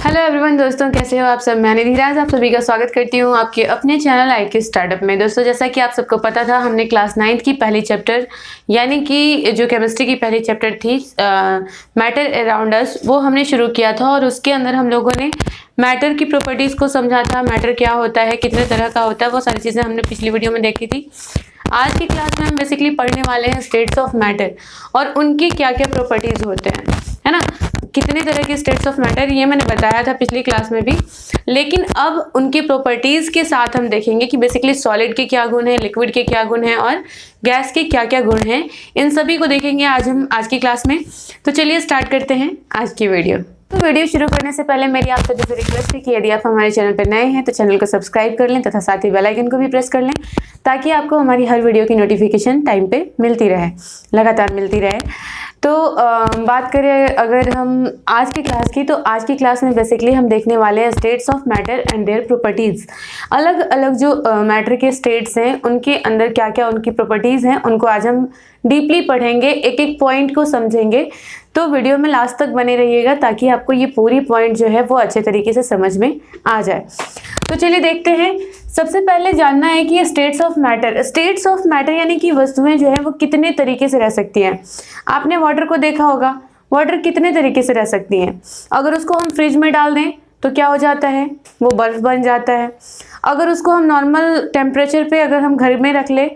Hello everyone दोस्तों, कैसे हो आप सब। मैं धीराज आप सभी का स्वागत करती हूँ आपके अपने चैनल IQ स्टार्टअप में। दोस्तों, जैसा कि आप सबको पता था, हमने क्लास 9th की पहली चैप्टर यानी कि जो केमिस्ट्री की पहली चैप्टर थी मैटर अराउंड अस, वो हमने शुरू किया था और उसके अंदर हम लोगों ने मैटर की प्रॉपर्टीज़ को समझा था। मैटर क्या होता है, कितने तरह का होता है, वो सारी चीज़ें हमने पिछली वीडियो में देखी थी। आज की क्लास में हम बेसिकली पढ़ने वाले हैं स्टेट्स ऑफ मैटर और उनकी क्या क्या प्रॉपर्टीज़ होते हैं, है ना। कितने तरह के स्टेट्स ऑफ मैटर ये मैंने बताया था पिछली क्लास में भी, लेकिन अब उनकी प्रॉपर्टीज़ के साथ हम देखेंगे कि बेसिकली सॉलिड के क्या गुण हैं, लिक्विड के क्या गुण हैं और गैस के क्या क्या गुण हैं। इन सभी को देखेंगे आज की क्लास में। तो चलिए स्टार्ट करते हैं आज की वीडियो। तो वीडियो शुरू करने से पहले मेरी आप सभी से रिक्वेस्ट है कि यदि आप हमारे चैनल पर नए हैं तो चैनल को सब्सक्राइब कर लें तथा साथ ही बेल आइकन को भी प्रेस कर लें, ताकि आपको हमारी हर वीडियो की नोटिफिकेशन टाइम पे मिलती रहे, लगातार मिलती रहे। तो बात करें अगर हम आज की क्लास की, तो आज की क्लास में बेसिकली हम देखने वाले हैं states of matter and their properties. अलग अलग जो मैटर के स्टेट्स हैं उनके अंदर क्या क्या उनकी प्रॉपर्टीज़ हैं, उनको आज हम डीपली पढ़ेंगे, एक एक पॉइंट को समझेंगे। तो वीडियो में लास्ट तक बने रहिएगा ताकि आपको ये पूरी पॉइंट जो है वो अच्छे तरीके से समझ में आ जाए। तो चलिए देखते हैं। सबसे पहले जानना है कि ये स्टेट्स ऑफ मैटर यानी कि वस्तुएं जो है वो कितने तरीके से रह सकती हैं। आपने वाटर को देखा होगा, वाटर कितने तरीके से रह सकती हैं। अगर उसको हम फ्रिज में डाल दें तो क्या हो जाता है, वो बर्फ़ बन जाता है। अगर उसको हम नॉर्मल टेम्परेचर पे अगर हम घर में रख ले,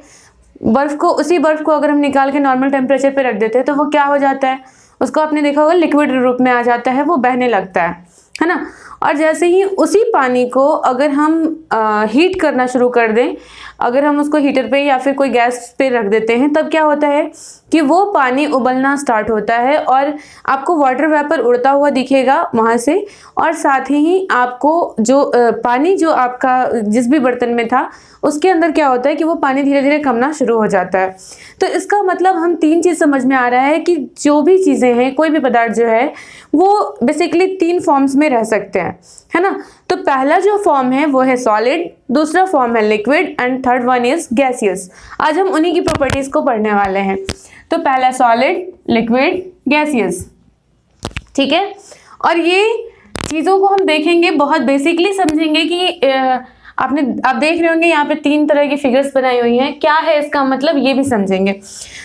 उसी बर्फ़ को अगर हम निकाल के नॉर्मल टेम्परेचर पे रख देते हैं तो वो क्या हो जाता है, उसको आपने देखा होगा लिक्विड रूप में आ जाता है, वो बहने लगता है ना। और जैसे ही उसी पानी को अगर हम हीट करना शुरू कर दें, अगर हम उसको हीटर पे या फिर कोई गैस पे रख देते हैं, तब क्या होता है कि वो पानी उबलना स्टार्ट होता है और आपको वाटर वेपर उड़ता हुआ दिखेगा वहाँ से। और साथ ही आपको जो पानी जो आपका जिस भी बर्तन में था उसके अंदर क्या होता है कि वो पानी धीरे धीरे कमना शुरू हो जाता है। तो इसका मतलब हम 3 चीज़ समझ में आ रहा है कि जो भी चीज़ें हैं, कोई भी पदार्थ जो है वो बेसिकली 3 फॉर्म्स में रह सकते हैं, है ना। तो पहला जो फॉर्म है वो है सॉलिड, दूसरा फॉर्म है liquid and third one is gaseous. आज हम उन्हीं की प्रॉपर्टीज को पढ़ने वाले हैं। तो पहला सॉलिड, लिक्विड, गैसियस, ठीक है। और ये चीज़ों को हम देखेंगे, बहुत बेसिकली समझेंगे कि आप देख रहे होंगे यहाँ पे 3 तरह की फिगर्स बनाई हुई हैं, क्या है इसका मतलब ये भी समझेंगे।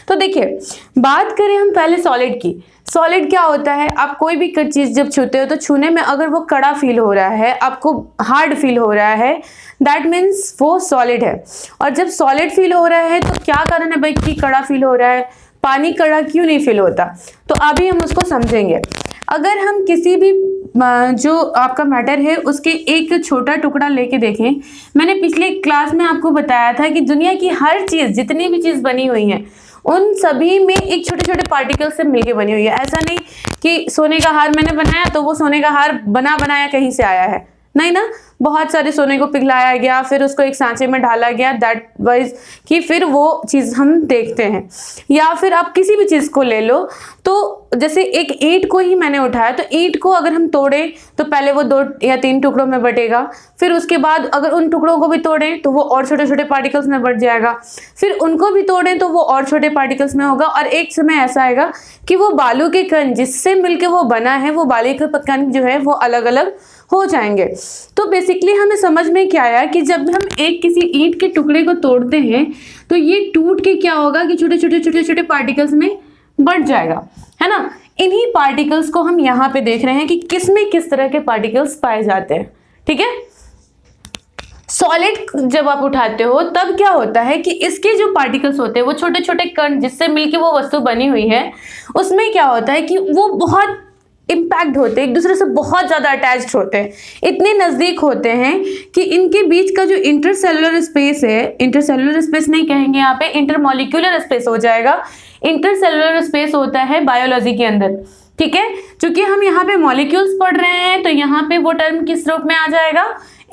तो देखिए, बात करें हम पहले सॉलिड की। सॉलिड क्या होता है, आप कोई भी चीज़ जब छूते हो तो छूने में अगर वो कड़ा फील हो रहा है, आपको हार्ड फील हो रहा है, दैट मीन्स वो सॉलिड है। और जब सॉलिड फील हो रहा है तो क्या कारण है भाई कि कड़ा फील हो रहा है, पानी कड़ा क्यों नहीं फील होता, तो अभी हम उसको समझेंगे। अगर हम किसी भी जो आपका मैटर है उसके एक छोटा टुकड़ा लेके देखें, मैंने पिछले क्लास में आपको बताया था कि दुनिया की हर चीज़, जितनी भी चीज़ बनी हुई है, उन सभी में एक छोटे छोटे पार्टिकल से मिलके बनी हुई है। ऐसा नहीं कि सोने का हार मैंने बनाया तो वो सोने का हार बनाया कहीं से आया है, नहीं ना। बहुत सारे सोने को पिघलाया गया, फिर उसको एक सांचे में ढाला गया, दैट वाइज कि फिर वो चीज़ हम देखते हैं। या फिर आप किसी भी चीज़ को ले लो, तो जैसे एक ईंट को ही मैंने उठाया, तो ईंट को अगर हम तोड़ें तो पहले वो 2 या 3 टुकड़ों में बटेगा, फिर उसके बाद अगर उन टुकड़ों को भी तोड़ें तो वो और छोटे छोटे पार्टिकल्स में बट जाएगा, फिर उनको भी तोड़ें तो वो और छोटे पार्टिकल्स में होगा। और एक समय ऐसा आएगा कि वो बालू के कण जिससे मिलके वो बना है, वो बालू के कण जो है वो अलग अलग हो जाएंगे। तो बेसिकली हमें समझ में क्या आया कि जब हम एक किसी ईंट के टुकड़े को तोड़ते हैं तो ये टूट के क्या होगा कि छोटे छोटे पार्टिकल्स में बढ़ जाएगा, है ना। इन्हीं पार्टिकल्स को हम यहाँ पे देख रहे हैं कि किस में किस तरह के पार्टिकल्स पाए जाते हैं, ठीक है। सॉलिड जब आप उठाते हो तब क्या होता है कि इसके जो पार्टिकल्स होते हैं, वो छोटे छोटे कण जिससे मिलके वो वस्तु बनी हुई है, उसमें क्या होता है कि वो बहुत इम्पैक्ट होते हैं, एक दूसरे से बहुत ज़्यादा अटैच्ड होते हैं, इतने नज़दीक होते हैं कि इनके बीच का जो इंटरसेलुलर स्पेस है, इंटरसेलुलर स्पेस नहीं कहेंगे यहाँ पे, इंटरमॉलिक्यूलर स्पेस हो जाएगा। इंटरसेलुलर स्पेस होता है बायोलॉजी के अंदर, ठीक है। चूंकि हम यहाँ पे मॉलिक्यूल्स पढ़ रहे हैं तो यहाँ पे वो टर्म किस रूप में आ जाएगा,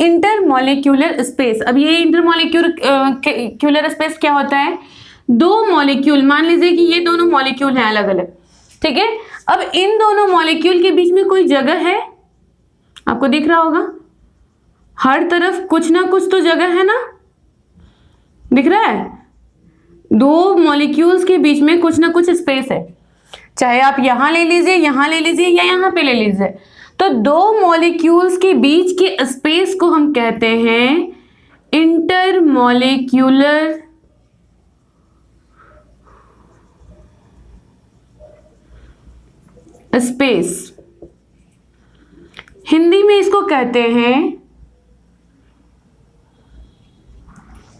इंटरमॉलिक्यूलर स्पेस। अब ये इंटरमॉलिक्यूलर स्पेस क्या होता है, 2 मॉलिक्यूल, मान लीजिए कि ये दोनों मॉलिक्यूल हैं अलग अलग, ठीक है। अब इन दोनों मॉलिक्यूल के बीच में कोई जगह है, आपको दिख रहा होगा, हर तरफ कुछ ना कुछ तो जगह है ना, दिख रहा है। 2 मॉलिक्यूल्स के बीच में कुछ ना कुछ स्पेस है, चाहे आप यहां ले लीजिए, यहां ले लीजिए या यहां पे ले लीजिए। तो दो मॉलिक्यूल्स के बीच के स्पेस को हम कहते हैं इंटरमॉलिक्यूलर स्पेस। हिंदी में इसको कहते हैं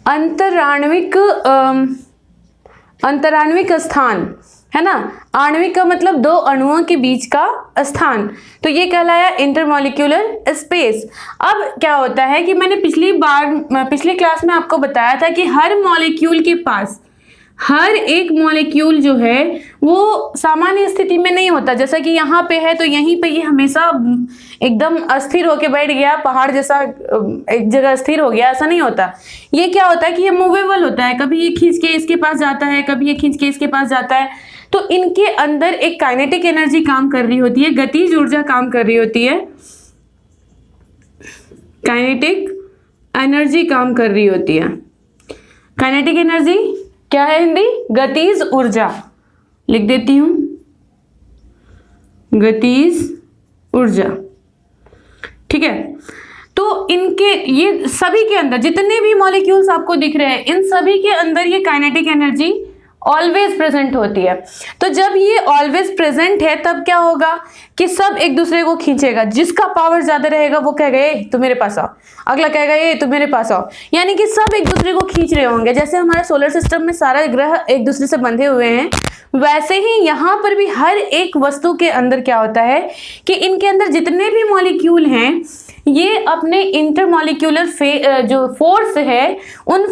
अंतराण्विक स्थान, है ना। आणविक का मतलब दो अणुओं के बीच का स्थान, तो ये कहलाया इंटरमॉलिक्यूलर स्पेस। अब क्या होता है कि मैंने पिछली क्लास में आपको बताया था कि हर मॉलिक्यूल के पास हर एक मॉलिक्यूल जो है वो सामान्य स्थिति में नहीं होता। जैसा कि यहाँ पे है तो यहीं पे ये हमेशा एकदम अस्थिर होके बैठ गया, पहाड़ जैसा एक जगह स्थिर हो गया, ऐसा नहीं होता। ये क्या होता है कि ये मूवेबल होता है, कभी ये खींच के इसके पास जाता है, कभी ये खींच के इसके पास जाता है। तो इनके अंदर एक काइनेटिक एनर्जी काम कर रही होती है, गतिज ऊर्जा काम कर रही होती है, काइनेटिक एनर्जी काम कर रही होती है। काइनेटिक एनर्जी क्या है हिंदी? गतिज ऊर्जा। लिख देती हूं, गतिज ऊर्जा, ठीक है। तो इनके ये सभी के अंदर जितने भी मॉलिक्यूल्स आपको दिख रहे हैं, इन सभी के अंदर ये काइनेटिक एनर्जी ऑलवेज प्रेजेंट होती है। तो जब ये ऑलवेज प्रेजेंट है तब क्या होगा कि सब एक दूसरे को खींचेगा। जिसका पावर ज्यादा रहेगा वो कहेगा ए तू मेरे पास आओ, अगला कहेगा ए तू मेरे पास आओ, यानी कि सब एक दूसरे को खींच रहे होंगे। जैसे हमारे सोलर सिस्टम में सारे ग्रह एक दूसरे से बंधे हुए हैं, वैसे ही यहाँ पर भी हर एक वस्तु के अंदर क्या होता है कि इनके अंदर जितने भी मॉलिक्यूल हैं ये अपने इंटरमॉलिक्यूलर जो फोर्स है, उन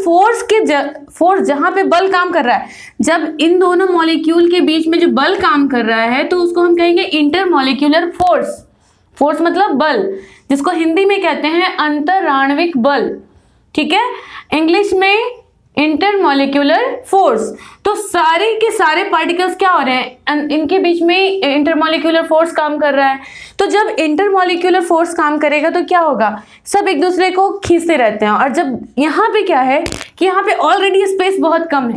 फोर्स जहां पे बल काम कर रहा है, जब इन दोनों मॉलिक्यूल के बीच में जो बल काम कर रहा है तो उसको हम कहेंगे इंटरमॉलिक्यूलर फोर्स। फोर्स मतलब बल, जिसको हिंदी में कहते हैं अंतराण्विक बल, ठीक है, इंग्लिश में इंटरमॉलिक्यूलर फोर्स। तो सारे के सारे पार्टिकल्स क्या हो रहे हैं, इनके बीच में इंटरमॉलिक्यूलर फोर्स काम कर रहा है। तो जब इंटरमॉलिक्यूलर फोर्स काम करेगा तो क्या होगा, सब एक दूसरे को खींचते रहते हैं। और जब यहाँ पे क्या है कि यहाँ पे ऑलरेडी स्पेस बहुत कम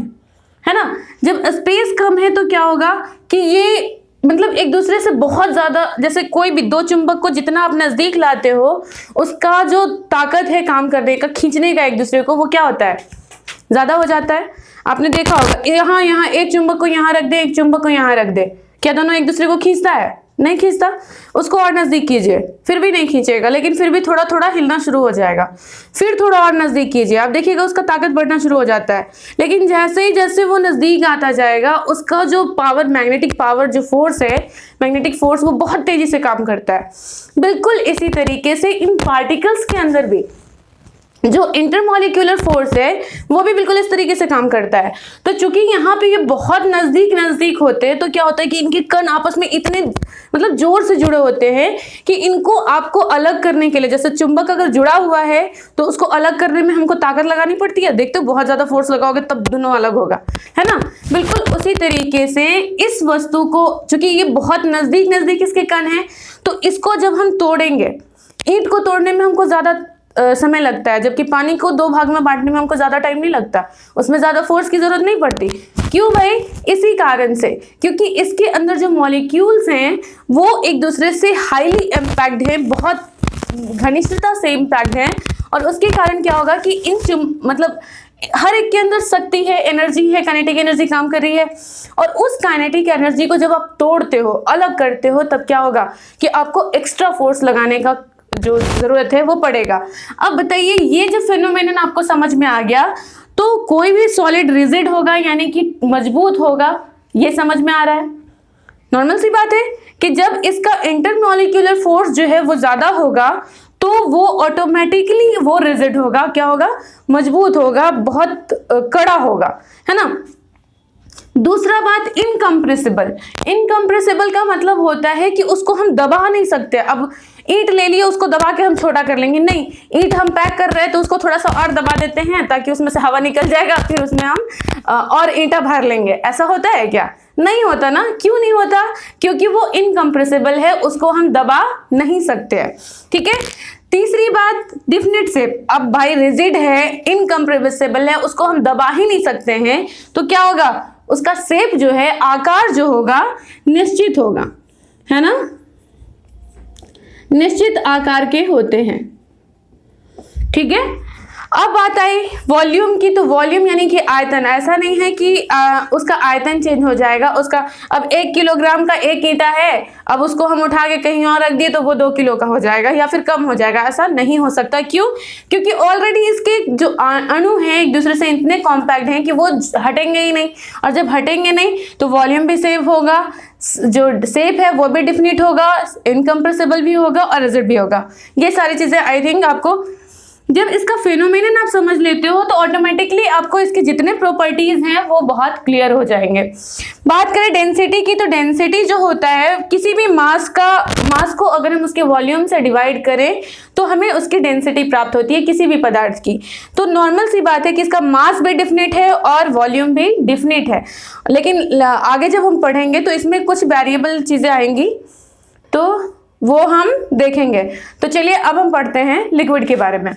है ना। जब स्पेस कम है तो क्या होगा कि ये मतलब एक दूसरे से बहुत ज्यादा, जैसे कोई भी दो चुंबक को जितना आप नजदीक लाते हो उसका जो ताकत है काम करने का, खींचने का एक दूसरे को, वो क्या होता है, ज्यादा हो जाता है। आपने देखा होगा यहाँ एक चुंबक को यहाँ रख दे, एक चुंबक को यहाँ रख दे, क्या दोनों एक दूसरे को खींचता है? नहीं खींचता। उसको और नजदीक कीजिए, फिर भी नहीं खींचेगा, लेकिन फिर भी थोड़ा थोड़ा हिलना शुरू हो जाएगा। फिर थोड़ा और नजदीक कीजिए, आप देखिएगा उसका ताकत बढ़ना शुरू हो जाता है। लेकिन जैसे वो नजदीक आता जाएगा उसका जो पावर, मैग्नेटिक पावर जो फोर्स है, मैग्नेटिक फोर्स, वो बहुत तेजी से काम करता है। बिल्कुल इसी तरीके से इन पार्टिकल्स के अंदर भी जो इंटरमॉलिक्यूलर फोर्स है वो भी बिल्कुल इस तरीके से काम करता है। तो चूंकि यहाँ पे ये बहुत नजदीक होते हैं तो क्या होता है कि इनके कण आपस में इतने मतलब जोर से जुड़े होते हैं कि इनको आपको अलग करने के लिए, जैसे चुंबक अगर जुड़ा हुआ है तो उसको अलग करने में हमको ताकत लगानी पड़ती है। देखते हो बहुत ज्यादा फोर्स लगाओगे तब दोनों अलग होगा, है ना। बिल्कुल उसी तरीके से इस वस्तु को, चूंकि ये बहुत नजदीक इसके कण है, तो इसको जब हम तोड़ेंगे, ईंट को तोड़ने में हमको ज्यादा समय लगता है, जबकि पानी को दो भाग में बांटने में हमको ज्यादा टाइम नहीं लगता, उसमें ज्यादा फोर्स की जरूरत नहीं पड़ती। क्यों भाई? इसी कारण से, क्योंकि इसके अंदर जो मॉलिक्यूल्स हैं वो एक दूसरे से हाईली इम्पैक्ट हैं, बहुत घनिष्ठता से इम्पैक्ट हैं। और उसके कारण क्या होगा कि मतलब हर एक के अंदर शक्ति है, एनर्जी है, काइनेटिक एनर्जी काम कर रही है। और उस काइनेटिक एनर्जी को जब आप तोड़ते हो, अलग करते हो, तब क्या होगा कि आपको एक्स्ट्रा फोर्स लगाने का जो जरूरत है वो पड़ेगा। अब बताइए, ये जो फिनोमेनन आपको समझ में आ गया तो कोई भी सॉलिड रिजिड होगा यानी कि मजबूत होगा, ये समझ में आ रहा है। नॉर्मल सी बात है कि जब इसका इंटरमॉलिक्यूलर फोर्स जो है वो ज्यादा होगा तो वो ऑटोमेटिकली वो रिजिड होगा, क्या होगा, मजबूत होगा, बहुत कड़ा होगा, है ना। दूसरा बात, इनकम्प्रेसिबल। इनकम्प्रेसिबल का मतलब होता है कि उसको हम दबा नहीं सकते। अब ईंट ले लिए, उसको दबा के हम छोटा कर लेंगे, नहीं। ईंट हम पैक कर रहे हैं तो उसको थोड़ा सा और दबा देते हैं ताकि उसमें से हवा निकल जाएगा, फिर उसमें हम और ईंटा भर लेंगे। ऐसा होता है क्या? नहीं होता ना। क्यों नहीं होता? क्योंकि वो इनकम्प्रेसिबल है, उसको हम दबा नहीं सकते हैं, ठीक है। तीसरी बात, डिफिनिट शेप। अब भाई रिजिड है, इनकम्प्रेसिबल है, उसको हम दबा ही नहीं सकते हैं, तो क्या होगा, उसका शेप जो है, आकार जो होगा, निश्चित होगा, है ना। निश्चित आकार के होते हैं। ठीक है, अब बात आई वॉल्यूम की। तो वॉल्यूम यानी कि आयतन, ऐसा नहीं है कि उसका आयतन चेंज हो जाएगा। उसका अब 1 किलोग्राम का एक ईंटा है, अब उसको हम उठा के कहीं और रख दिए तो वो 2 किलो का हो जाएगा या फिर कम हो जाएगा, ऐसा नहीं हो सकता। क्यों? क्योंकि ऑलरेडी इसके जो अणु हैं एक दूसरे से इतने कॉम्पैक्ट हैं कि वो हटेंगे ही नहीं, और जब हटेंगे नहीं तो वॉल्यूम भी सेव होगा, जो शेप है वो भी डिफिनिट होगा, इनकम्प्रेसिबल भी होगा और रिजिड भी होगा। ये सारी चीजें आई थिंक आपको जब इसका फेनोमेनन आप समझ लेते हो तो ऑटोमेटिकली आपको इसके जितने प्रॉपर्टीज हैं वो बहुत क्लियर हो जाएंगे। बात करें डेंसिटी की, तो डेंसिटी जो होता है किसी भी मास को अगर हम उसके वॉल्यूम से डिवाइड करें तो हमें उसकी डेंसिटी प्राप्त होती है किसी भी पदार्थ की। तो नॉर्मल सी बात है कि इसका मास भी डिफिनिट है और वॉल्यूम भी डिफिनिट है, लेकिन आगे जब हम पढ़ेंगे तो इसमें कुछ वेरिएबल चीजें आएंगी तो वो हम देखेंगे। तो चलिए अब हम पढ़ते हैं लिक्विड के बारे में।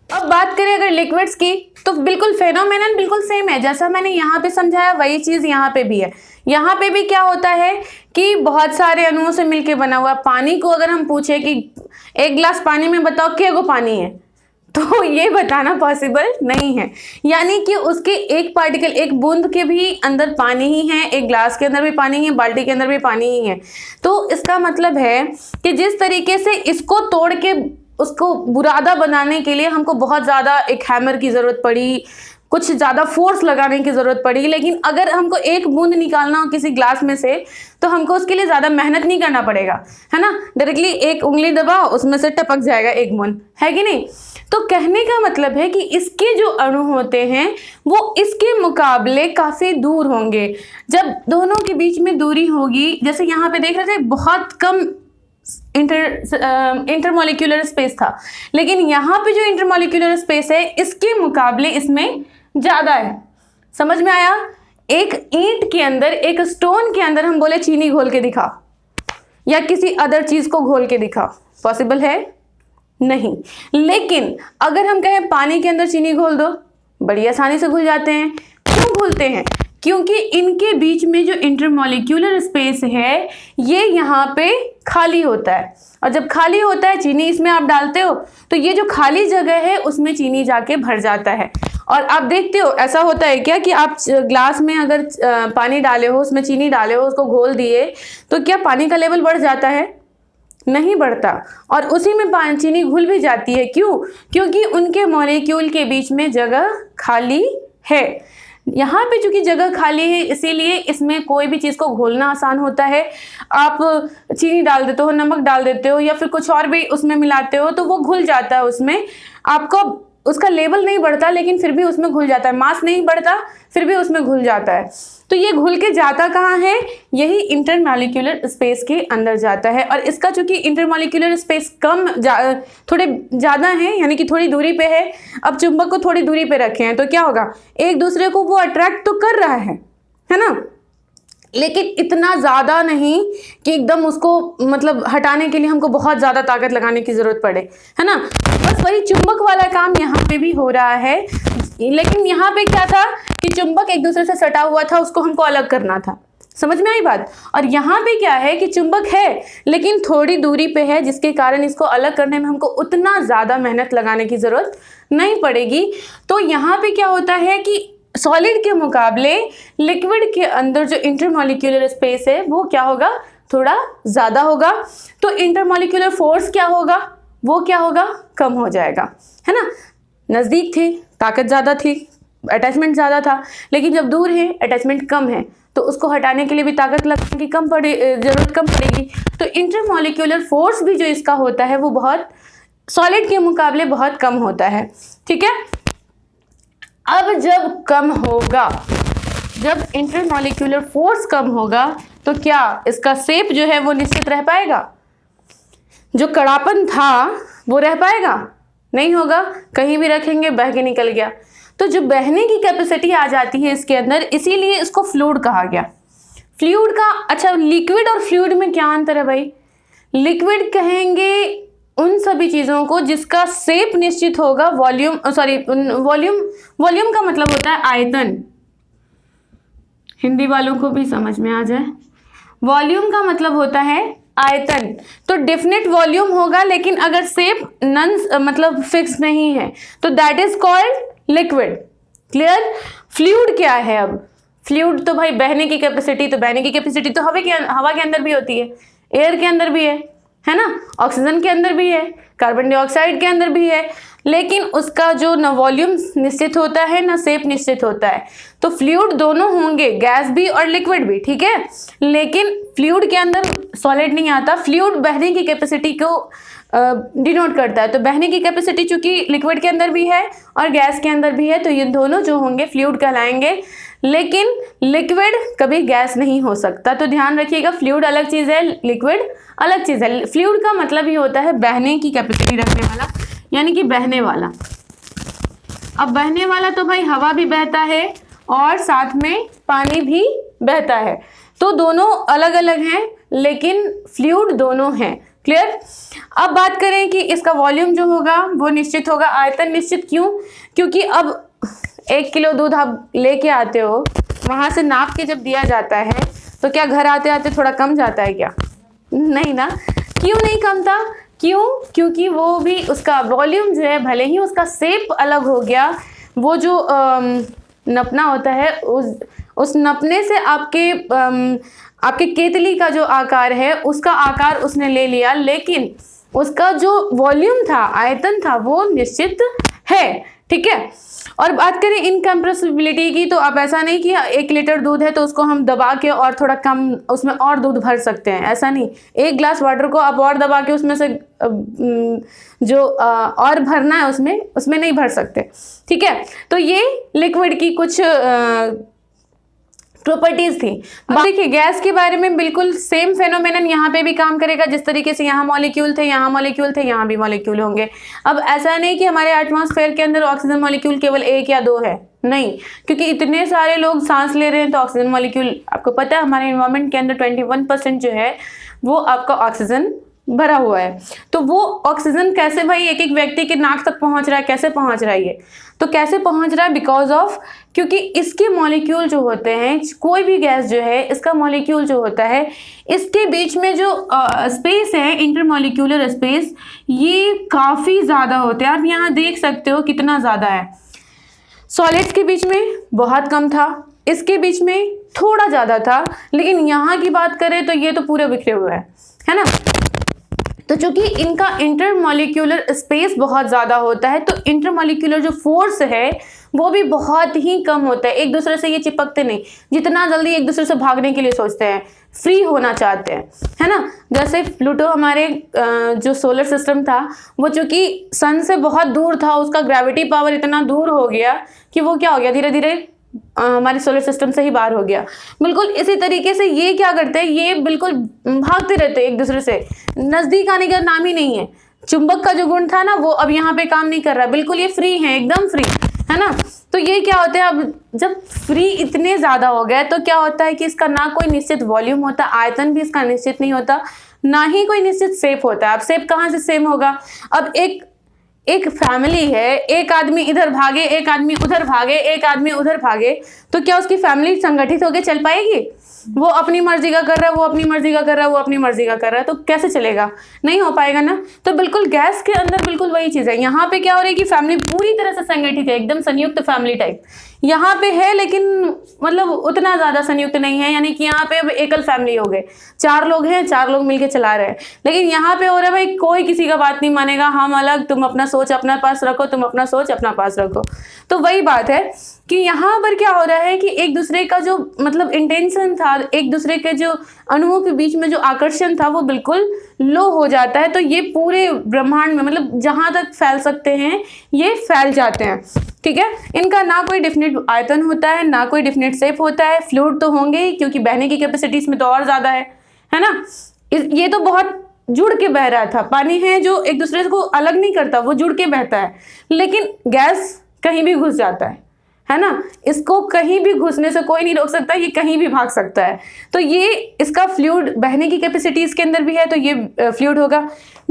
अब बात करें अगर लिक्विड्स की, तो बिल्कुल फेनोमेनन बिल्कुल सेम है, जैसा मैंने यहाँ पे समझाया वही चीज यहाँ पे भी है। यहाँ पे भी क्या होता है कि बहुत सारे अणुओं से मिलके बना हुआ। पानी को अगर हम पूछे कि एक गिलास पानी में बताओ कितने पानी है, तो ये बताना पॉसिबल नहीं है। यानी कि उसके एक पार्टिकल, एक बूंद के भी अंदर पानी ही है, एक ग्लास के अंदर भी पानी है, बाल्टी के अंदर भी पानी ही है। तो इसका मतलब है कि जिस तरीके से इसको तोड़ के उसको बुरादा बनाने के लिए हमको बहुत ज़्यादा एक हैमर की ज़रूरत पड़ी, कुछ ज़्यादा फोर्स लगाने की ज़रूरत पड़ी, लेकिन अगर हमको एक बूंद निकालना हो किसी ग्लास में से तो हमको उसके लिए ज़्यादा मेहनत नहीं करना पड़ेगा, है ना। डायरेक्टली एक उंगली दबाओ, उसमें से टपक जाएगा एक बूंद, है कि नहीं। तो कहने का मतलब है कि इसके जो अणु होते हैं वो इसके मुकाबले काफ़ी दूर होंगे। जब दोनों के बीच में दूरी होगी, जैसे यहाँ पे देख रहे थे बहुत कम इंटरमॉलिक्यूलर स्पेस था, लेकिन यहाँ पे जो इंटरमॉलिक्यूलर स्पेस है इसके मुकाबले इसमें ज़्यादा है। समझ में आया? एक ईंट के अंदर, एक स्टोन के अंदर हम बोले चीनी घोल के दिखा या किसी अदर चीज़ को घोल के दिखा, पॉसिबल है? नहीं। लेकिन अगर हम कहें पानी के अंदर चीनी घोल दो, बड़ी आसानी से घुल जाते हैं। क्यों घुलते हैं? क्योंकि इनके बीच में जो इंटरमॉलिक्यूलर स्पेस है ये यहाँ पे खाली होता है, और जब खाली होता है चीनी इसमें आप डालते हो तो ये जो खाली जगह है उसमें चीनी जाके भर जाता है। और आप देखते हो ऐसा होता है क्या कि आप ग्लास में अगर पानी डाले हो, उसमें चीनी डाले हो, उसको घोल दिए, तो क्या पानी का लेवल बढ़ जाता है? नहीं बढ़ता, और उसी में चीनी घुल भी जाती है। क्यों? क्योंकि उनके मॉलिक्यूल के बीच में जगह खाली है। यहाँ पे चूंकि जगह खाली है इसीलिए इसमें कोई भी चीज़ को घोलना आसान होता है। आप चीनी डाल देते हो, नमक डाल देते हो या फिर कुछ और भी उसमें मिलाते हो तो वो घुल जाता है उसमें। आपको उसका लेवल नहीं बढ़ता लेकिन फिर भी उसमें घुल जाता है, मास नहीं बढ़ता फिर भी उसमें घुल जाता है। तो ये घुल के जाता कहाँ है? यही इंटरमॉलिक्यूलर स्पेस के अंदर जाता है। और इसका चूंकि इंटरमॉलिक्यूलर स्पेस थोड़े ज़्यादा है, यानी कि थोड़ी दूरी पे है। अब चुंबक को थोड़ी दूरी पे रखे हैं तो क्या होगा, एक दूसरे को वो अट्रैक्ट तो कर रहा है ना, लेकिन इतना ज़्यादा नहीं कि एकदम उसको मतलब हटाने के लिए हमको बहुत ज़्यादा ताकत लगाने की ज़रूरत पड़े, है ना। बस वही चुंबक वाला काम यहाँ पे भी हो रहा है। लेकिन यहाँ पे क्या था कि चुंबक एक दूसरे से सटा हुआ था, उसको हमको अलग करना था। समझ में आई बात? और यहाँ पे क्या है कि चुंबक है लेकिन थोड़ी दूरी पे है, जिसके कारण इसको अलग करने में हमको उतना ज़्यादा मेहनत लगाने की ज़रूरत नहीं पड़ेगी। तो यहाँ पे क्या होता है कि सॉलिड के मुकाबले लिक्विड के अंदर जो इंटरमॉलिक्यूलर स्पेस है वो क्या होगा, थोड़ा ज़्यादा होगा। तो इंटरमॉलिक्यूलर फोर्स क्या होगा, वो क्या होगा, कम हो जाएगा, है ना। नज़दीक थे ताकत ज़्यादा थी, अटैचमेंट ज़्यादा था, लेकिन जब दूर है अटैचमेंट कम है तो उसको हटाने के लिए भी ताकत लगाने की ज़रूरत कम पड़ेगी। तो इंटरमॉलिक्यूलर फोर्स भी जो इसका होता है वो बहुत सॉलिड के मुकाबले बहुत कम होता है। ठीक है। अब जब कम होगा, जब इंटरमॉलिक्यूलर फोर्स कम होगा तो क्या इसका शेप जो है वो निश्चित रह पाएगा? जो कड़ापन था वो रह पाएगा? नहीं होगा, कहीं भी रखेंगे बह के निकल गया। तो जो बहने की कैपेसिटी आ जाती है इसके अंदर, इसीलिए इसको फ्लूइड कहा गया। फ्लूइड का, अच्छा लिक्विड और फ्लूइड में क्या अंतर है भाई? लिक्विड कहेंगे उन सभी चीज़ों को जिसका शेप निश्चित होगा, वॉल्यूम का मतलब होता है आयतन, हिंदी वालों को भी समझ में आ जाए। वॉल्यूम का मतलब होता है आयतन, तो डेफिनेट वॉल्यूम होगा, लेकिन अगर शेप नन मतलब फिक्स नहीं है तो that is called liquid. Clear? Fluid क्या है? अब फ्लूइड तो भाई बहने की कैपेसिटी, तो बहने की कैपेसिटी तो हवा के अंदर भी होती है, एयर के अंदर भी है ना, ऑक्सीजन के अंदर भी है, कार्बन डाइऑक्साइड के अंदर भी है, लेकिन उसका जो न वॉल्यूम निश्चित होता है न शेप निश्चित होता है। तो फ्लूइड दोनों होंगे, गैस भी और लिक्विड भी, ठीक है, लेकिन फ्लूइड के अंदर सॉलिड नहीं आता। फ्लूइड बहने की कैपेसिटी को डिनोट करता है, तो बहने की कैपेसिटी चूंकि लिक्विड के अंदर भी है और गैस के अंदर भी है, तो ये दोनों जो होंगे फ्लूइड कहलाएंगे, लेकिन लिक्विड कभी गैस नहीं हो सकता। तो ध्यान रखिएगा, फ्लूइड अलग चीज़ है, लिक्विड अलग चीज़ है। फ्लूइड का मतलब ही होता है बहने की कैपेसिटी रखने वाला, यानी कि बहने वाला। अब बहने वाला तो भाई हवा भी बहता है और साथ में पानी भी बहता है, तो दोनों अलग अलग हैं, लेकिन फ्लूइड दोनों हैं। क्लियर? अब बात करें कि इसका वॉल्यूम जो होगा वो निश्चित होगा, आयतन निश्चित। क्यों? क्योंकि अब 1 किलो दूध आप लेके आते हो, वहाँ से नाप के जब दिया जाता है तो क्या घर आते आते थोड़ा कम जाता है क्या? नहीं ना। क्यों नहीं कम था? क्यों? क्योंकि वो भी उसका वॉल्यूम जो है, भले ही उसका शेप अलग हो गया, वो जो नपना होता है उस नपने से आपके केतली का जो आकार है उसका आकार उसने ले लिया, लेकिन उसका जो वॉल्यूम था, आयतन था, वो निश्चित है। ठीक है? और बात करें इनकम्प्रेसिबिलिटी की, तो अब ऐसा नहीं कि 1 लीटर दूध है तो उसको हम दबा के और थोड़ा कम उसमें और दूध भर सकते हैं, ऐसा नहीं। 1 ग्लास वाटर को आप और दबा के उसमें से जो और भरना है उसमें नहीं भर सकते। ठीक है? तो ये लिक्विड की कुछ प्रॉपर्टीज थी। अब देखिए, गैस के बारे में बिल्कुल सेम फेनोमेनन यहाँ पे भी काम करेगा। जिस तरीके से यहाँ मॉलिक्यूल थे, यहाँ मॉलिक्यूल थे, यहाँ भी मॉलिक्यूल होंगे। अब ऐसा नहीं कि हमारे एटमॉस्फेयर के अंदर ऑक्सीजन मॉलिक्यूल केवल 1 या 2 है, नहीं, क्योंकि इतने सारे लोग सांस ले रहे हैं, तो ऑक्सीजन मॉलिक्यूल, आपको पता है हमारे एनवायरनमेंट के अंदर 21% जो है वो आपका ऑक्सीजन भरा हुआ है। तो वो ऑक्सीजन कैसे भाई एक एक व्यक्ति के नाक तक पहुंच रहा है? कैसे पहुंच रहा है ये? तो कैसे पहुंच रहा है? बिकॉज ऑफ, क्योंकि इसके मॉलिक्यूल जो होते हैं, कोई भी गैस जो है, इसका मॉलिक्यूल जो होता है, इसके बीच में जो स्पेस है, इंटरमॉलिक्यूलर स्पेस, ये काफ़ी ज़्यादा होते हैं। आप यहाँ देख सकते हो कितना ज़्यादा है। सॉलिड्स के बीच में बहुत कम था, इसके बीच में थोड़ा ज़्यादा था, लेकिन यहाँ की बात करें तो ये तो पूरे बिखरे हुए हैं, है ना। तो चूंकि इनका इंटरमॉलिक्यूलर स्पेस बहुत ज़्यादा होता है, तो इंटरमॉलिक्यूलर जो फोर्स है वो भी बहुत ही कम होता है। एक दूसरे से ये चिपकते नहीं, जितना जल्दी एक दूसरे से भागने के लिए सोचते हैं, फ्री होना चाहते हैं, है ना। जैसे प्लूटो हमारे जो सोलर सिस्टम था, वो चूंकि सन से बहुत दूर था, उसका ग्रेविटी पावर इतना दूर हो गया कि वो क्या हो गया, धीरे धीरे हमारे सोलर सिस्टम से ही बाहर हो गया। बिल्कुल इसी तरीके से ये क्या करते हैं, ये बिल्कुल भागते रहते हैं एक दूसरे से, नज़दीक आने का नाम ही नहीं है। चुंबक का जो गुण था ना, वो अब यहाँ पे काम नहीं कर रहा, बिल्कुल ये फ्री है, एकदम फ्री, है ना। तो ये क्या होता है, अब जब फ्री इतने ज़्यादा हो गए तो क्या होता है कि इसका ना कोई निश्चित वॉल्यूम होता, आयतन भी इसका निश्चित नहीं होता, ना ही कोई निश्चित शेप होता है। अब शेप कहाँ से सेम होगा? अब एक फैमिली है, एक आदमी इधर भागे, एक आदमी उधर भागे, एक आदमी उधर भागे, तो क्या उसकी फैमिली संगठित होकर चल पाएगी? वो अपनी मर्जी का कर रहा है, वो अपनी मर्जी का कर रहा है, वो अपनी मर्जी का कर रहा है, तो कैसे चलेगा? नहीं हो पाएगा ना। तो बिल्कुल गैस के अंदर बिल्कुल वही चीज़ है। यहाँ पे क्या हो रहा है कि फैमिली पूरी तरह से संगठित है, एकदम संयुक्त फैमिली टाइप यहाँ पे है, लेकिन मतलब उतना ज़्यादा संयुक्त नहीं है। यानी कि यहाँ पे अब एकल फैमिली हो गए, 4 लोग हैं, 4 लोग मिलके चला रहे हैं। लेकिन यहाँ पे हो रहा है भाई, कोई किसी का बात नहीं मानेगा, हम अलग, तुम अपना सोच अपना पास रखो, तुम अपना सोच अपना पास रखो। तो वही बात है कि यहाँ पर क्या हो रहा है कि एक दूसरे का जो मतलब इंटेंशन था, एक दूसरे के जो अणुओं के बीच में जो आकर्षण था, वो बिल्कुल लो हो जाता है। तो ये पूरे ब्रह्मांड में मतलब जहाँ तक फैल सकते हैं ये फैल जाते हैं। ठीक है? इनका ना कोई डेफिनेट आयतन होता है, ना कोई डेफिनेट शेप होता है। फ्लूइड तो होंगे ही, क्योंकि बहने की कैपेसिटी इसमें तो और ज़्यादा है ना। ये तो बहुत जुड़ के बह रहा था। पानी है जो एक दूसरे को अलग नहीं करता, वो जुड़ के बहता है। लेकिन गैस कहीं भी घुस जाता है ना। इसको कहीं भी घुसने से कोई नहीं रोक सकता, ये कहीं भी भाग सकता है। तो ये इसका फ्लूइड, बहने की कैपेसिटी इसके अंदर भी है, तो ये फ्लूइड होगा।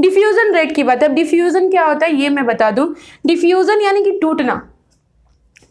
डिफ्यूजन रेट की बात है। अब डिफ्यूजन क्या होता है ये मैं बता दूं। डिफ्यूजन यानी कि टूटना।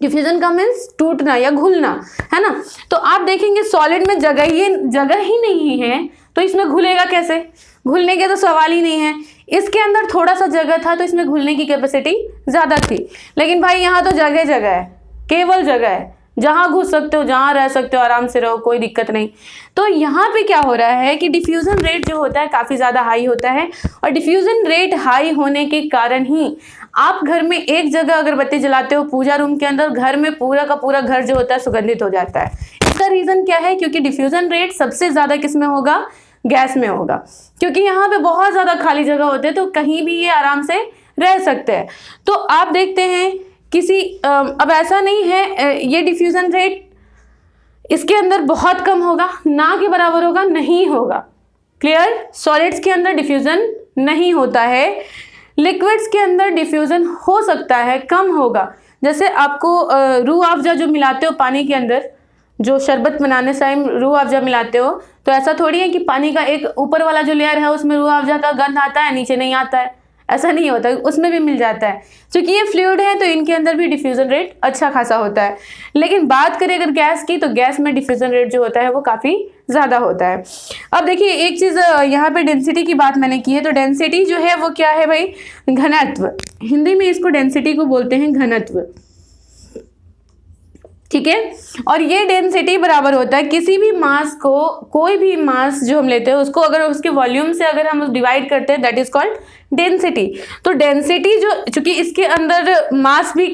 डिफ्यूजन का मीन्स टूटना या घुलना, है ना। तो आप देखेंगे सॉलिड में जगह ही नहीं है, तो इसमें घुलेगा कैसे? घुलने के तो सवाल ही नहीं है। इसके अंदर थोड़ा सा जगह था तो इसमें घुलने की कैपेसिटी ज़्यादा थी, लेकिन भाई यहाँ तो जगह जगह है, केवल जगह है, जहाँ घुस सकते हो, जहाँ रह सकते हो, आराम से रहो, कोई दिक्कत नहीं। तो यहाँ पे क्या हो रहा है कि डिफ्यूज़न रेट जो होता है काफ़ी ज़्यादा हाई होता है, और डिफ्यूज़न रेट हाई होने के कारण ही आप घर में एक जगह अगरबत्ती जलाते हो पूजा रूम के अंदर, घर में पूरा का पूरा घर जो होता है सुगंधित हो जाता है। इसका रीज़न क्या है? क्योंकि डिफ्यूज़न रेट सबसे ज़्यादा किस में होगा? गैस में होगा, क्योंकि यहाँ पे बहुत ज़्यादा खाली जगह होते हैं तो कहीं भी ये आराम से रह सकते हैं। तो आप देखते हैं किसी अब ऐसा नहीं है ये डिफ्यूज़न रेट इसके अंदर बहुत कम होगा, ना के बराबर होगा, नहीं होगा। क्लियर? सॉलिड्स के अंदर डिफ्यूज़न नहीं होता है, लिक्विड्स के अंदर डिफ्यूज़न हो सकता है, कम होगा। जैसे आपको रूह अफ़ज़ा जो मिलाते हो पानी के अंदर, जो शरबत बनाने से टाइम रूह अफ़ज़ा मिलाते हो, तो ऐसा थोड़ी है कि पानी का एक ऊपर वाला जो लेयर है उसमें रूह अफ़ज़ा का गंध आता है, नीचे नहीं आता है, ऐसा नहीं होता, उसमें भी मिल जाता है। क्योंकि ये फ्लूइड है तो इनके अंदर भी डिफ्यूज़न रेट अच्छा खासा होता है। लेकिन बात करें अगर गैस की, तो गैस में डिफ्यूज़न रेट जो होता है वो काफ़ी ज़्यादा होता है। अब देखिए एक चीज़ यहाँ पे डेंसिटी की बात मैंने की है, तो डेंसिटी जो है वो क्या है भाई? घनत्व। हिंदी में इसको डेंसिटी को बोलते हैं घनत्व, ठीक है। और ये डेंसिटी बराबर होता है किसी भी मास को, कोई भी मास जो हम लेते हैं उसको अगर उसके वॉल्यूम से अगर हम डिवाइड करते हैं, दैट इज कॉल्ड डेंसिटी। तो डेंसिटी जो, चूंकि इसके अंदर मास भी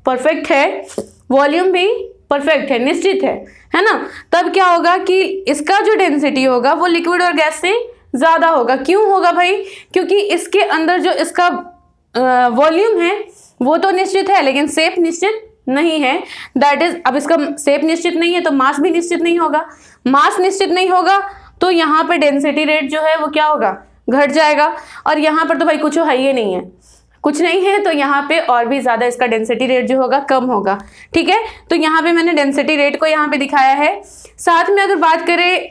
परफेक्ट है, वॉल्यूम भी परफेक्ट है, निश्चित है ना, तब क्या होगा कि इसका जो डेंसिटी होगा वो लिक्विड और गैस से ज़्यादा होगा। क्यों होगा भाई? क्योंकि इसके अंदर जो इसका वॉल्यूम है वो तो निश्चित है, लेकिन शेप निश्चित नहीं है। दैट इज, अब इसका शेप निश्चित नहीं है तो मास भी निश्चित नहीं होगा। मास निश्चित नहीं होगा तो यहाँ पे डेंसिटी रेट जो है वो क्या होगा? घट जाएगा। और यहाँ पर तो भाई कुछ है ही नहीं है, कुछ नहीं है, तो यहाँ पे और भी ज़्यादा इसका डेंसिटी रेट जो होगा कम होगा, ठीक है। तो यहाँ पे मैंने डेंसिटी रेट को यहाँ पे दिखाया है। साथ में अगर बात करें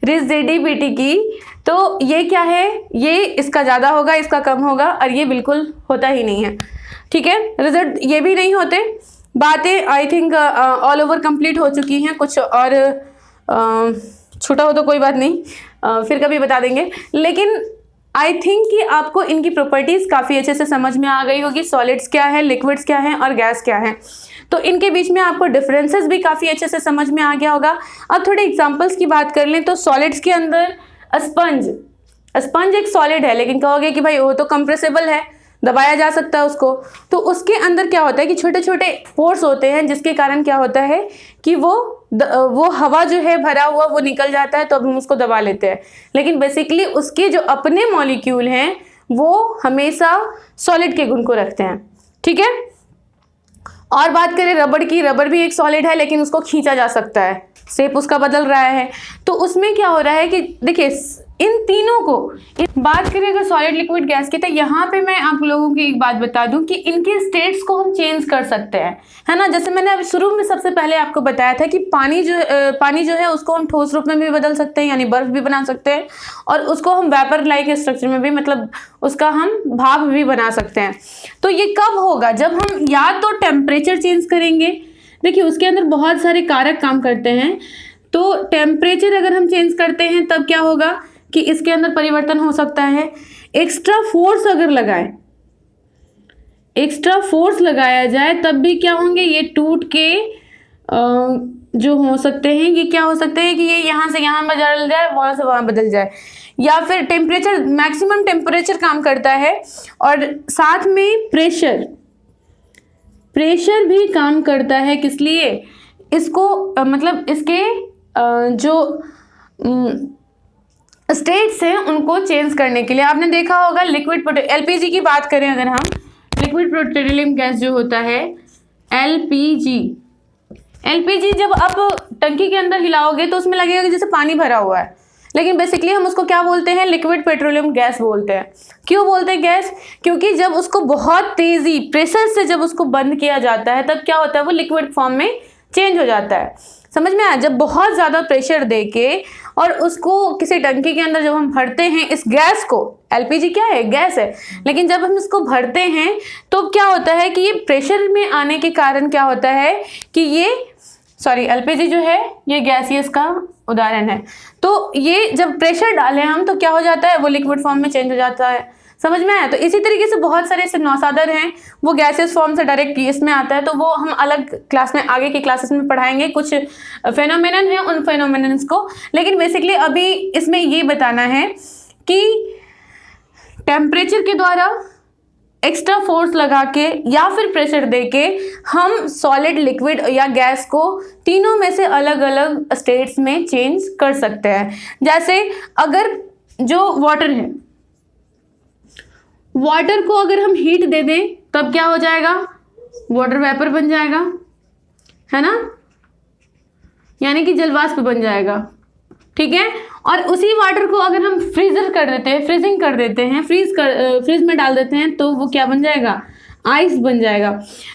रिजिडिटी की, तो ये क्या है? ये इसका ज़्यादा होगा, इसका कम होगा, और ये बिल्कुल होता ही नहीं है, ठीक है। रिजल्ट ये भी नहीं होते। बातें I think all over complete हो चुकी हैं, कुछ और छूटा हो तो कोई बात नहीं, फिर कभी बता देंगे। लेकिन आई थिंक कि आपको इनकी प्रॉपर्टीज़ काफ़ी अच्छे से समझ में आ गई होगी। सॉलिड्स क्या है, लिक्विड्स क्या है और गैस क्या है, तो इनके बीच में आपको डिफरेंसेस भी काफ़ी अच्छे से समझ में आ गया होगा। अब थोड़े एग्जांपल्स की बात कर लें, तो सॉलिड्स के अंदर स्पंज एक सॉलिड है, लेकिन कहोगे कि भाई वो तो कंप्रेसिबल है, दबाया जा सकता है उसको। तो उसके अंदर क्या होता है कि छोटे छोटे पोर्स होते हैं, जिसके कारण क्या होता है कि वो हवा जो है भरा हुआ वो निकल जाता है, तो अब हम उसको दबा लेते हैं। लेकिन बेसिकली उसके जो अपने मॉलिक्यूल हैं वो हमेशा सॉलिड के गुण को रखते हैं, ठीक है। और बात करें रबड़ की, रबड़ भी एक सॉलिड है, लेकिन उसको खींचा जा सकता है, शेप उसका बदल रहा है। तो उसमें क्या हो रहा है कि देखिए इन तीनों को, बात करें अगर सॉलिड, लिक्विड, गैस की, तो यहाँ पे मैं आप लोगों की एक बात बता दूं कि इनके स्टेट्स को हम चेंज कर सकते हैं, है ना। जैसे मैंने अभी शुरू में सबसे पहले आपको बताया था कि पानी जो है उसको हम ठोस रूप में भी बदल सकते हैं, यानी बर्फ भी बना सकते हैं, और उसको हम वेपर लाइक स्ट्रक्चर में भी, मतलब उसका हम भाप भी बना सकते हैं। तो ये कब होगा? जब हम या तो टेम्परेचर चेंज करेंगे, देखिए उसके अंदर बहुत सारे कारक काम करते हैं, तो टेम्परेचर अगर हम चेंज करते हैं तब क्या होगा कि इसके अंदर परिवर्तन हो सकता है। एक्स्ट्रा फोर्स अगर एक्स्ट्रा फोर्स लगाया जाए तब भी क्या होंगे, ये टूट के जो हो सकते हैं, ये क्या हो सकते हैं कि ये यहाँ से यहाँ बदल जाए, वहाँ से वहाँ बदल जाए। या फिर टेम्परेचर, मैक्सिमम टेम्परेचर काम करता है, और साथ में प्रेशर भी काम करता है। किस लिए? इसको मतलब इसके जो स्टेट्स हैं उनको चेंज करने के लिए। आपने देखा होगा लिक्विड एलपीजी की बात करें अगर हम, लिक्विड पेट्रोलियम गैस जो होता है एलपीजी जब आप टंकी के अंदर हिलाओगे तो उसमें लगेगा कि जैसे पानी भरा हुआ है, लेकिन बेसिकली हम उसको क्या बोलते हैं? लिक्विड पेट्रोलियम गैस बोलते हैं। क्यों बोलते हैं गैस? क्योंकि जब उसको बहुत तेजी प्रेशर से जब उसको बंद किया जाता है तब क्या होता है, वो लिक्विड फॉर्म में चेंज हो जाता है। समझ में आया? जब बहुत ज़्यादा प्रेशर देके और उसको किसी टंकी के अंदर जब हम भरते हैं इस गैस को, एलपीजी क्या है? गैस है, लेकिन जब हम इसको भरते हैं तो क्या होता है कि ये प्रेशर में आने के कारण क्या होता है कि ये सॉरी एलपीजी जो है ये गैसियस का उदाहरण है। तो ये जब प्रेशर डालें हम तो क्या हो जाता है, वो लिक्विड फॉर्म में चेंज हो जाता है। समझ में आया? तो इसी तरीके से बहुत सारे ऐसे नौसादर हैं वो गैसियस फॉर्म से डायरेक्ट इसमें आता है, तो वो हम अलग क्लास में आगे की क्लासेस में पढ़ाएंगे कुछ फेनोमेनन है उन फेनोमेनन्स को। लेकिन बेसिकली अभी इसमें ये बताना है कि टेम्परेचर के द्वारा एक्स्ट्रा फोर्स लगा के या फिर प्रेशर दे के हम सॉलिड, लिक्विड या गैस को तीनों में से अलग अलग स्टेट्स में चेंज कर सकते हैं। जैसे अगर जो वाटर है, वाटर को अगर हम हीट दे दें तब क्या हो जाएगा, वाटर वेपर बन जाएगा, है ना, यानी कि जलवाष्प बन जाएगा। ठीक है। और उसी वाटर को अगर हम फ्रीजर कर देते हैं, फ्रीजिंग कर देते हैं, फ्रीज में डाल देते हैं तो वो क्या बन जाएगा, आइस बन जाएगा।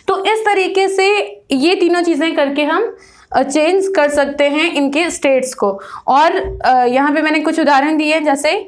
तो इस तरीके से ये तीनों चीज़ें करके हम चेंज कर सकते हैं इनके स्टेट्स को। और यहाँ पे मैंने कुछ उदाहरण दिए, जैसे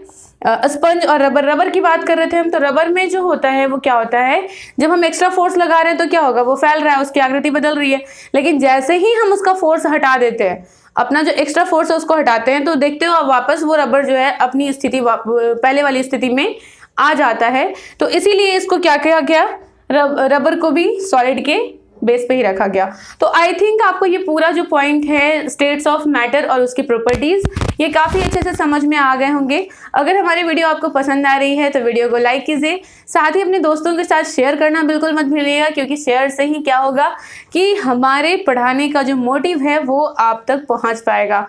स्पंज और रबर। रबर की बात कर रहे थे हम, तो रबर में जो होता है वो क्या होता है, जब हम एक्स्ट्रा फोर्स लगा रहे हैं तो क्या होगा, वो फैल रहा है, उसकी आकृति बदल रही है। लेकिन जैसे ही हम उसका फोर्स हटा देते हैं, अपना जो एक्स्ट्रा फोर्स है उसको हटाते हैं, तो देखते हो अब वापस वो रबर जो है अपनी स्थिति पहले वाली स्थिति में आ जाता है। तो इसीलिए इसको क्या किया गया, रबर को भी सॉलिड के बेस पे ही रखा गया। तो आई थिंक आपको ये पूरा जो पॉइंट है स्टेट्स ऑफ मैटर और उसकी प्रॉपर्टीज, ये काफ़ी अच्छे से समझ में आ गए होंगे। अगर हमारी वीडियो आपको पसंद आ रही है तो वीडियो को लाइक कीजिए, साथ ही अपने दोस्तों के साथ शेयर करना बिल्कुल मत भूलिएगा, क्योंकि शेयर से ही क्या होगा कि हमारे पढ़ाने का जो मोटिव है वो आप तक पहुंच पाएगा।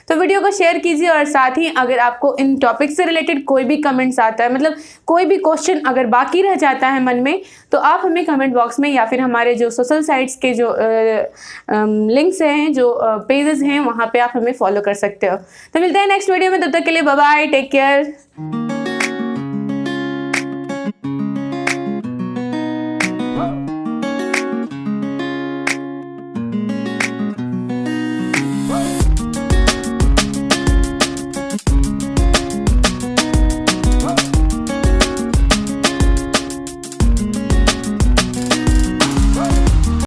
तो वीडियो को शेयर कीजिए, और साथ ही अगर आपको इन टॉपिक से रिलेटेड कोई भी कमेंट्स आता है, मतलब कोई भी क्वेश्चन अगर बाकी रह जाता है मन में, तो आप हमें कमेंट बॉक्स में या फिर हमारे जो सोशल साइट्स के जो लिंक्स हैं, जो पेजेस हैं, वहाँ पे आप हमें फॉलो कर सकते हो। तो मिलते हैं नेक्स्ट वीडियो में, तब तक के लिए बाय बाय, टेक केयर।